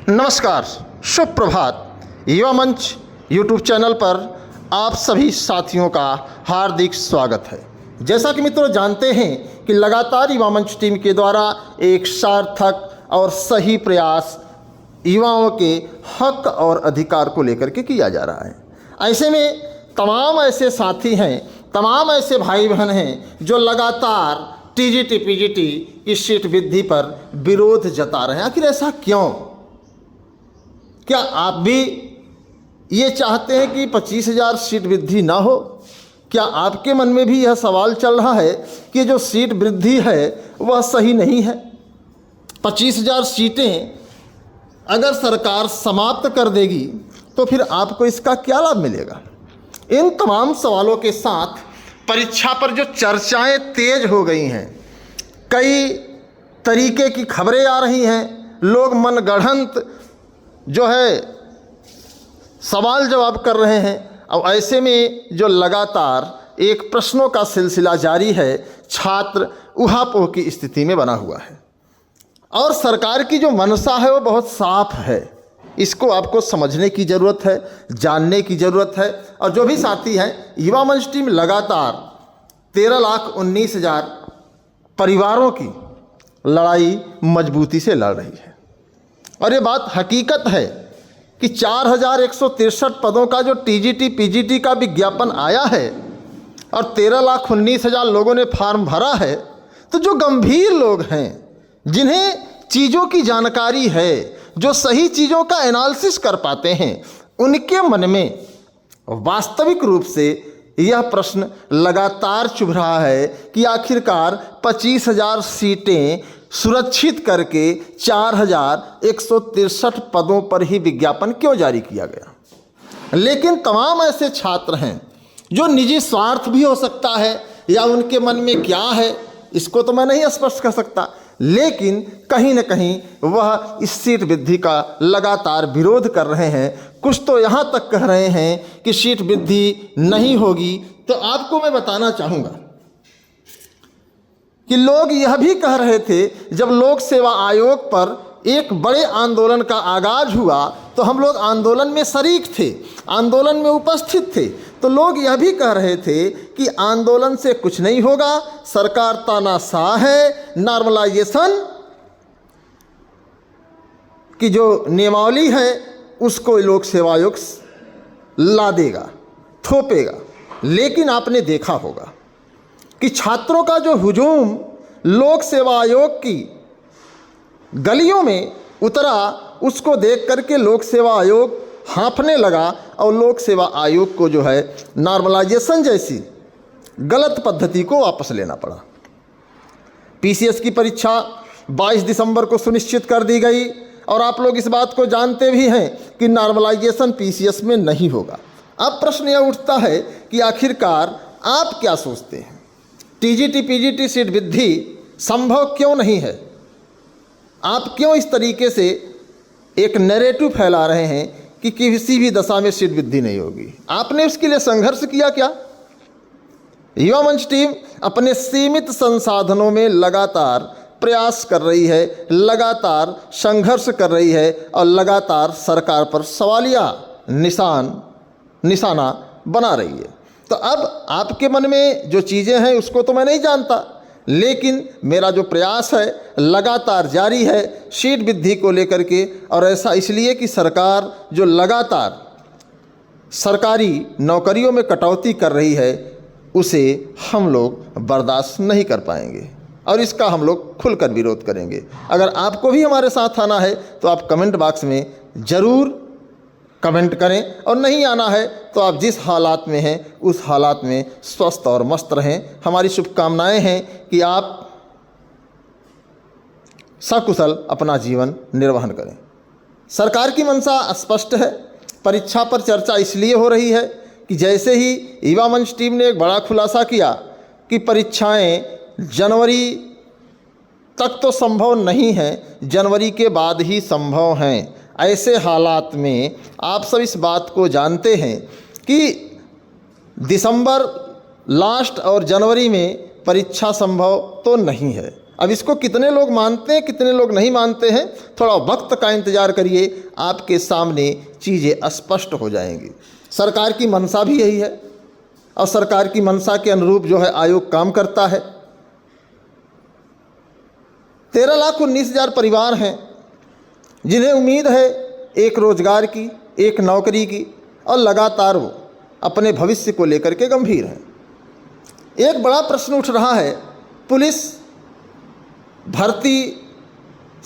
नमस्कार, शुभ प्रभात। युवा मंच यूट्यूब चैनल पर आप सभी साथियों का हार्दिक स्वागत है। जैसा कि मित्रों जानते हैं कि लगातार युवा मंच टीम के द्वारा एक सार्थक और सही प्रयास युवाओं के हक और अधिकार को लेकर के किया जा रहा है। ऐसे में तमाम ऐसे साथी हैं, तमाम ऐसे भाई बहन हैं जो लगातार टीजीटी पीजीटी की सीट वृद्धि पर विरोध जता रहे हैं। आखिर ऐसा क्यों? क्या आप भी ये चाहते हैं कि 25,000 सीट वृद्धि ना हो? क्या आपके मन में भी यह सवाल चल रहा है कि जो सीट वृद्धि है वह सही नहीं है? 25,000 सीटें अगर सरकार समाप्त कर देगी तो फिर आपको इसका क्या लाभ मिलेगा? इन तमाम सवालों के साथ परीक्षा पर जो चर्चाएं तेज हो गई हैं, कई तरीके की खबरें आ रही हैं, लोग मनगढ़ंत जो है सवाल जवाब कर रहे हैं। और ऐसे में जो लगातार एक प्रश्नों का सिलसिला जारी है, छात्र ऊहापोह की स्थिति में बना हुआ है और सरकार की जो मंशा है वो बहुत साफ है। इसको आपको समझने की ज़रूरत है, जानने की ज़रूरत है। और जो भी साथी हैं, युवा मंच टीम लगातार 13,19,000 परिवारों की लड़ाई मजबूती से लड़ रही है। और ये बात हकीकत है कि 4,163 पदों का जो टीजीटी पीजीटी का विज्ञापन आया है और 13,19,000 लोगों ने फॉर्म भरा है, तो जो गंभीर लोग हैं, जिन्हें चीज़ों की जानकारी है, जो सही चीज़ों का एनालिसिस कर पाते हैं, उनके मन में वास्तविक रूप से यह प्रश्न लगातार चुभ रहा है कि आखिरकार 25,000 सीटें सुरक्षित करके 4,163 पदों पर ही विज्ञापन क्यों जारी किया गया? लेकिन तमाम ऐसे छात्र हैं जो निजी स्वार्थ भी हो सकता है या उनके मन में क्या है, इसको तो मैं नहीं स्पष्ट कर सकता, लेकिन कहीं न कहीं वह इस सीट वृद्धि का लगातार विरोध कर रहे हैं। कुछ तो यहाँ तक कह रहे हैं कि सीट वृद्धि नहीं होगी। तो आपको मैं बताना चाहूँगा कि लोग यह भी कह रहे थे, जब लोक सेवा आयोग पर एक बड़े आंदोलन का आगाज हुआ तो हम लोग आंदोलन में शरीक थे, आंदोलन में उपस्थित थे, तो लोग यह भी कह रहे थे कि आंदोलन से कुछ नहीं होगा, सरकार तानाशाह है, नॉर्मलाइजेशन की जो नियमावली है उसको लोक सेवा आयोग ला देगा, थोपेगा। लेकिन आपने देखा होगा कि छात्रों का जो हुजूम लोक सेवा आयोग की गलियों में उतरा, उसको देख करके लोक सेवा आयोग हाँफने लगा और लोक सेवा आयोग को जो है नॉर्मलाइजेशन जैसी गलत पद्धति को वापस लेना पड़ा। पीसीएस की परीक्षा 22 दिसंबर को सुनिश्चित कर दी गई और आप लोग इस बात को जानते भी हैं कि नॉर्मलाइजेशन पीसीएस में नहीं होगा। अब प्रश्न यह उठता है कि आखिरकार आप क्या सोचते हैं, टीजीटी पीजीटी सीट वृद्धि संभव क्यों नहीं है? आप क्यों इस तरीके से एक नैरेटिव फैला रहे हैं कि किसी भी दशा में सीट वृद्धि नहीं होगी? आपने उसके लिए संघर्ष किया क्या? युवा मंच टीम अपने सीमित संसाधनों में लगातार प्रयास कर रही है, लगातार संघर्ष कर रही है और लगातार सरकार पर सवालिया निशाना बना रही है। तो अब आपके मन में जो चीज़ें हैं उसको तो मैं नहीं जानता, लेकिन मेरा जो प्रयास है लगातार जारी है सीट वृद्धि को लेकर के। और ऐसा इसलिए कि सरकार जो लगातार सरकारी नौकरियों में कटौती कर रही है, उसे हम लोग बर्दाश्त नहीं कर पाएंगे और इसका हम लोग खुलकर विरोध करेंगे। अगर आपको भी हमारे साथ आना है तो आप कमेंट बॉक्स में ज़रूर कमेंट करें, और नहीं आना है तो आप जिस हालात में हैं उस हालात में स्वस्थ और मस्त रहें। हमारी शुभकामनाएं हैं कि आप सकुशल अपना जीवन निर्वहन करें। सरकार की मंशा स्पष्ट है। परीक्षा पर चर्चा इसलिए हो रही है कि जैसे ही युवा मंच टीम ने एक बड़ा खुलासा किया कि परीक्षाएं जनवरी तक तो संभव नहीं हैं, जनवरी के बाद ही संभव हैं। ऐसे हालात में आप सब इस बात को जानते हैं कि दिसंबर लास्ट और जनवरी में परीक्षा संभव तो नहीं है। अब इसको कितने लोग मानते हैं, कितने लोग नहीं मानते हैं, थोड़ा वक्त का इंतज़ार करिए, आपके सामने चीज़ें स्पष्ट हो जाएंगी। सरकार की मंशा भी यही है और सरकार की मंशा के अनुरूप जो है आयोग काम करता है। 13,19,000 परिवार हैं जिन्हें उम्मीद है एक रोज़गार की, एक नौकरी की, और लगातार वो अपने भविष्य को लेकर के गंभीर हैं। एक बड़ा प्रश्न उठ रहा है, पुलिस भर्ती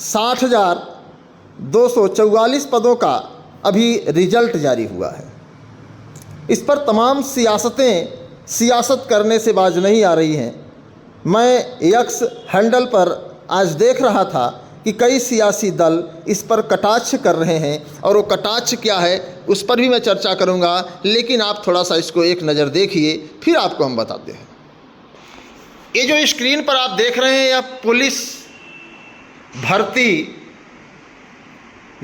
60,244 पदों का अभी रिजल्ट जारी हुआ है। इस पर तमाम सियासत करने से बाज नहीं आ रही हैं। मैं एक्स हैंडल पर आज देख रहा था कि कई सियासी दल इस पर कटाक्ष कर रहे हैं, और वो कटाक्ष क्या है उस पर भी मैं चर्चा करूंगा, लेकिन आप थोड़ा सा इसको एक नज़र देखिए, फिर आपको हम बताते हैं। ये जो स्क्रीन पर आप देख रहे हैं, यह पुलिस भर्ती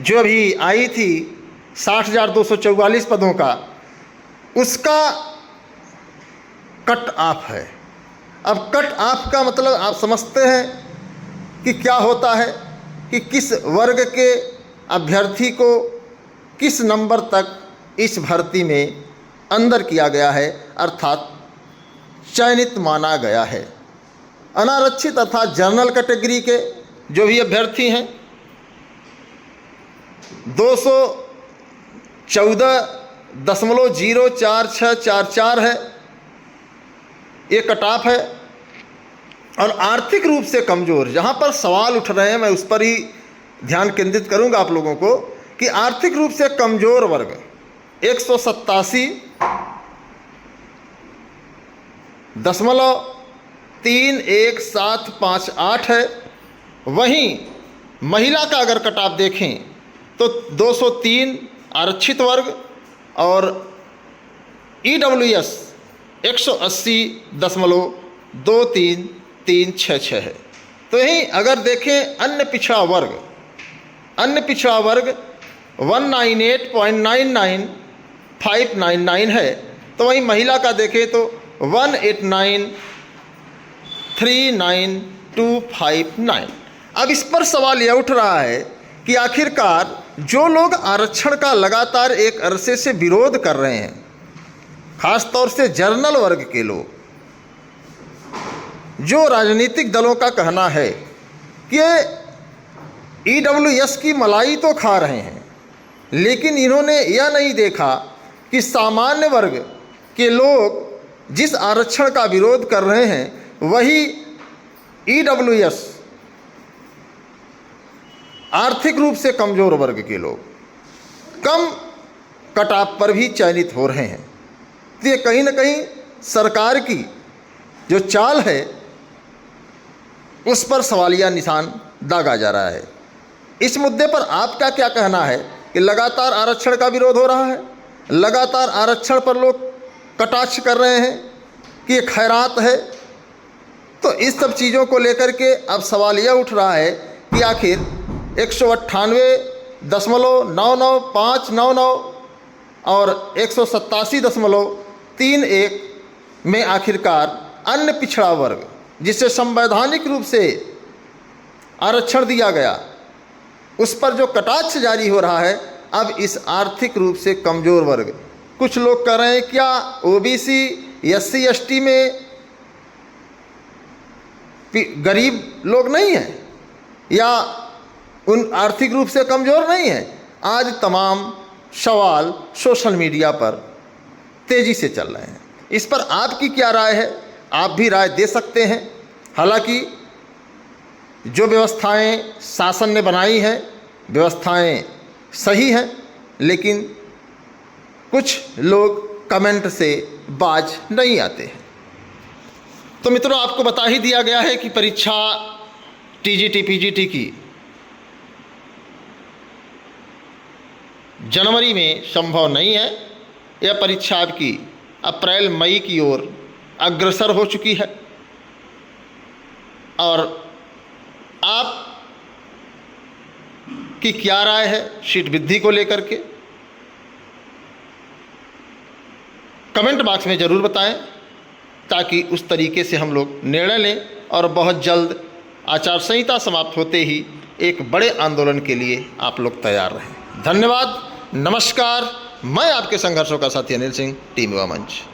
जो अभी आई थी 60,244 पदों का, उसका कट ऑफ है। अब कट ऑफ का मतलब आप समझते हैं कि क्या होता है, कि किस वर्ग के अभ्यर्थी को किस नंबर तक इस भर्ती में अंदर किया गया है, अर्थात चयनित माना गया है। अनारक्षित अर्थात जनरल कैटेगरी के जो भी अभ्यर्थी हैं 214.04644 है, ये कट ऑफ है। और आर्थिक रूप से कमज़ोर, जहाँ पर सवाल उठ रहे हैं मैं उस पर ही ध्यान केंद्रित करूँगा आप लोगों को, कि आर्थिक रूप से कमज़ोर वर्ग 187.31758 है। वहीं महिला का अगर कट ऑफ देखें तो 203 आरक्षित वर्ग और EWS 180.2366 है। तो यहीं अगर देखें अन्य पिछड़ा वर्ग 198.99599 है, तो वहीं महिला का देखें तो 189,39259। अब इस पर सवाल यह उठ रहा है कि आखिरकार जो लोग आरक्षण का लगातार एक अरसे से विरोध कर रहे हैं, खास तौर से जर्नल वर्ग के लोग, जो राजनीतिक दलों का कहना है कि EWS की मलाई तो खा रहे हैं, लेकिन इन्होंने यह नहीं देखा कि सामान्य वर्ग के लोग जिस आरक्षण का विरोध कर रहे हैं वही EWS आर्थिक रूप से कमज़ोर वर्ग के लोग कम कट ऑफ पर भी चयनित हो रहे हैं। तो ये कहीं ना कहीं सरकार की जो चाल है उस पर सवालिया निशान दागा जा रहा है। इस मुद्दे पर आपका क्या कहना है कि लगातार आरक्षण का विरोध हो रहा है, लगातार आरक्षण पर लोग कटाक्ष कर रहे हैं कि ये खैरात है। तो इस सब चीज़ों को लेकर के अब सवाल यह उठ रहा है कि आखिर 198.99599 और 187.31 में आखिरकार अन्य पिछड़ा वर्ग जिसे संवैधानिक रूप से आरक्षण दिया गया, उस पर जो कटाक्ष जारी हो रहा है, अब इस आर्थिक रूप से कमज़ोर वर्ग, कुछ लोग कह रहे हैं क्या OBC SC ST में गरीब लोग नहीं हैं या उन आर्थिक रूप से कमज़ोर नहीं हैं। आज तमाम सवाल सोशल मीडिया पर तेज़ी से चल रहे हैं। इस पर आपकी क्या राय है, आप भी राय दे सकते हैं। हालांकि जो व्यवस्थाएं शासन ने बनाई हैं, व्यवस्थाएं सही हैं, लेकिन कुछ लोग कमेंट से बाज नहीं आते हैं। तो मित्रों, आपको बता ही दिया गया है कि परीक्षा TGT PGT की जनवरी में संभव नहीं है। यह परीक्षा आपकी अप्रैल मई की ओर अग्रसर हो चुकी है। और आप की क्या राय है सीट वृद्धि को लेकर के, कमेंट बॉक्स में ज़रूर बताएं, ताकि उस तरीके से हम लोग निर्णय लें और बहुत जल्द आचार संहिता समाप्त होते ही एक बड़े आंदोलन के लिए आप लोग तैयार रहें। धन्यवाद, नमस्कार। मैं आपके संघर्षों का साथी अनिल सिंह, टीम युवा मंच।